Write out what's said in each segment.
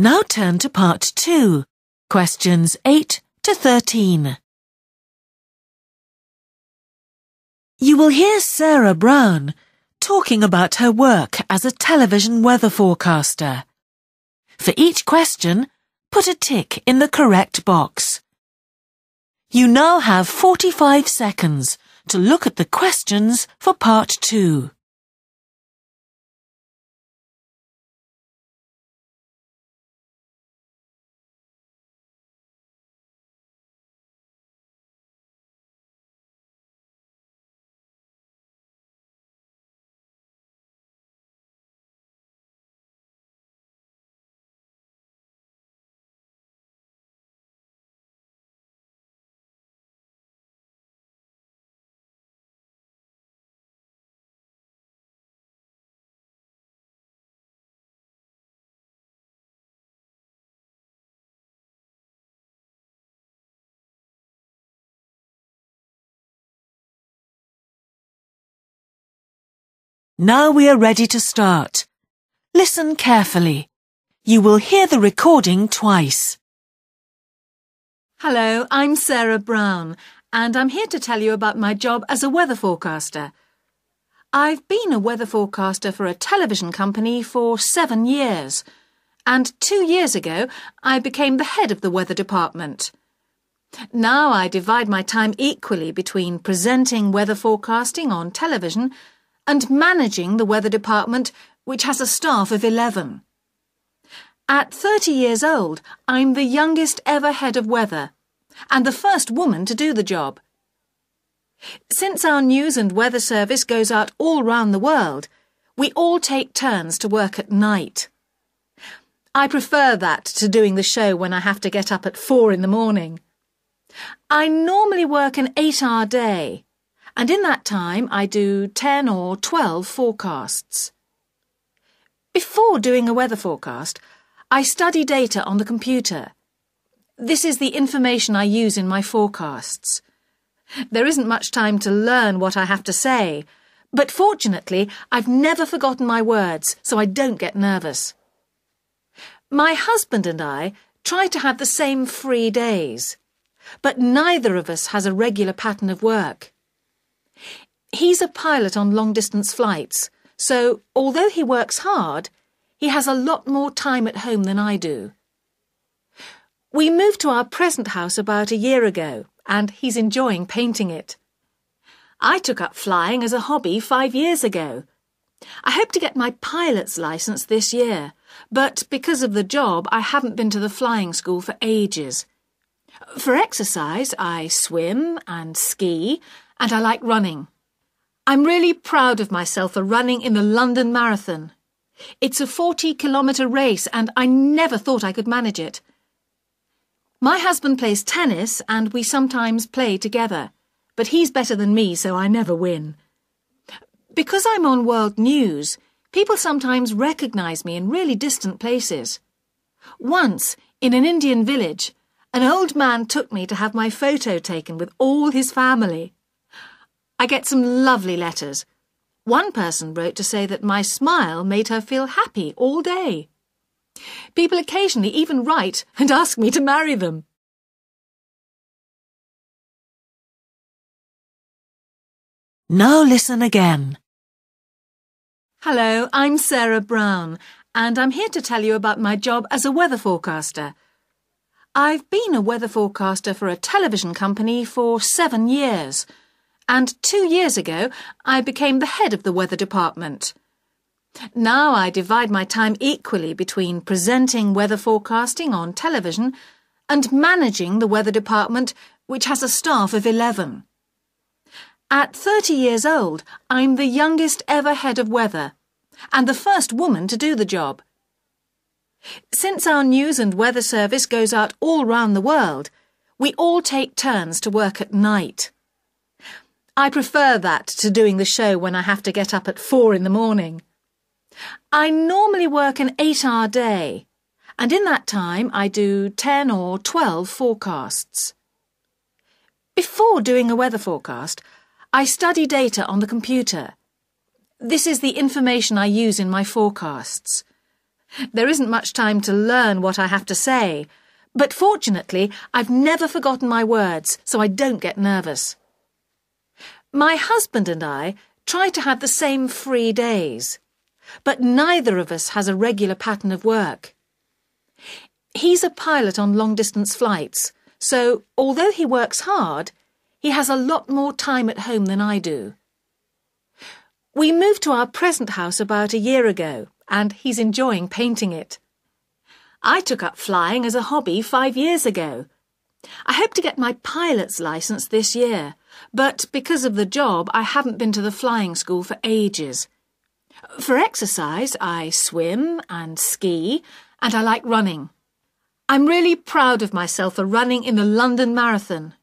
Now turn to part 2, questions 8 to 13. You will hear Sarah Brown talking about her work as a television weather forecaster. For each question, put a tick in the correct box. You now have 45 seconds to look at the questions for part 2. Now we are ready to start. Listen carefully. You will hear the recording twice. Hello, I'm Sarah Brown, and I'm here to tell you about my job as a weather forecaster. I've been a weather forecaster for a television company for 7 years, and 2 years ago I became the head of the weather department. Now I divide my time equally between presenting weather forecasting on television and managing the weather department, which has a staff of 11. At 30 years old, I'm the youngest ever head of weather, and the first woman to do the job. Since our news and weather service goes out all round the world, we all take turns to work at night. I prefer that to doing the show when I have to get up at 4 in the morning. I normally work an 8-hour day, and in that time I do 10 or 12 forecasts. Before doing a weather forecast, I study data on the computer. This is the information I use in my forecasts. There isn't much time to learn what I have to say, but fortunately I've never forgotten my words, so I don't get nervous. My husband and I try to have the same free days, but neither of us has a regular pattern of work. He's a pilot on long-distance flights, so although he works hard, he has a lot more time at home than I do. We moved to our present house about a year ago, and he's enjoying painting it. I took up flying as a hobby 5 years ago. I hope to get my pilot's license this year, but because of the job, I haven't been to the flying school for ages. For exercise, I swim and ski, and I like running. I'm really proud of myself for running in the London Marathon. It's a 40-kilometre race, and I never thought I could manage it. My husband plays tennis, and we sometimes play together, but he's better than me, so I never win. Because I'm on world news, people sometimes recognise me in really distant places. Once, in an Indian village, an old man took me to have my photo taken with all his family. I get some lovely letters. One person wrote to say that my smile made her feel happy all day. People occasionally even write and ask me to marry them. Now listen again. Hello, I'm Sarah Brown, and I'm here to tell you about my job as a weather forecaster. I've been a weather forecaster for a television company for 7 years, and 2 years ago I became the head of the weather department. Now I divide my time equally between presenting weather forecasting on television and managing the weather department, which has a staff of 11. At 30 years old, I'm the youngest ever head of weather, and the first woman to do the job. Since our news and weather service goes out all round the world, we all take turns to work at night. I prefer that to doing the show when I have to get up at 4 in the morning. I normally work an 8-hour day, and in that time I do 10 or 12 forecasts. Before doing a weather forecast, I study data on the computer. This is the information I use in my forecasts. There isn't much time to learn what I have to say, but fortunately I've never forgotten my words, so I don't get nervous. My husband and I try to have the same free days, but neither of us has a regular pattern of work. He's a pilot on long-distance flights, so although he works hard, he has a lot more time at home than I do. We moved to our present house about a year ago, and he's enjoying painting it. I took up flying as a hobby 5 years ago. I hope to get my pilot's licence this year, but because of the job, I haven't been to the flying school for ages. For exercise, I swim and ski, and I like running. I'm really proud of myself for running in the London Marathon.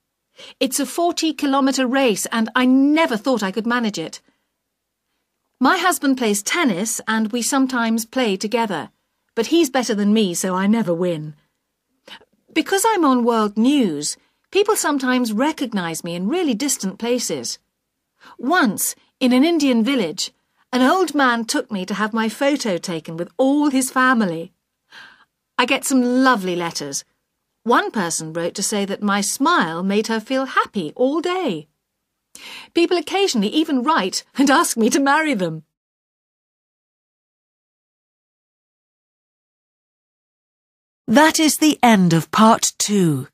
It's a 40-kilometre race, and I never thought I could manage it. My husband plays tennis, and we sometimes play together, but he's better than me, so I never win. Because I'm on world news, people sometimes recognise me in really distant places. Once, in an Indian village, an old man took me to have my photo taken with all his family. I get some lovely letters. One person wrote to say that my smile made her feel happy all day. People occasionally even write and ask me to marry them. That is the end of part 2.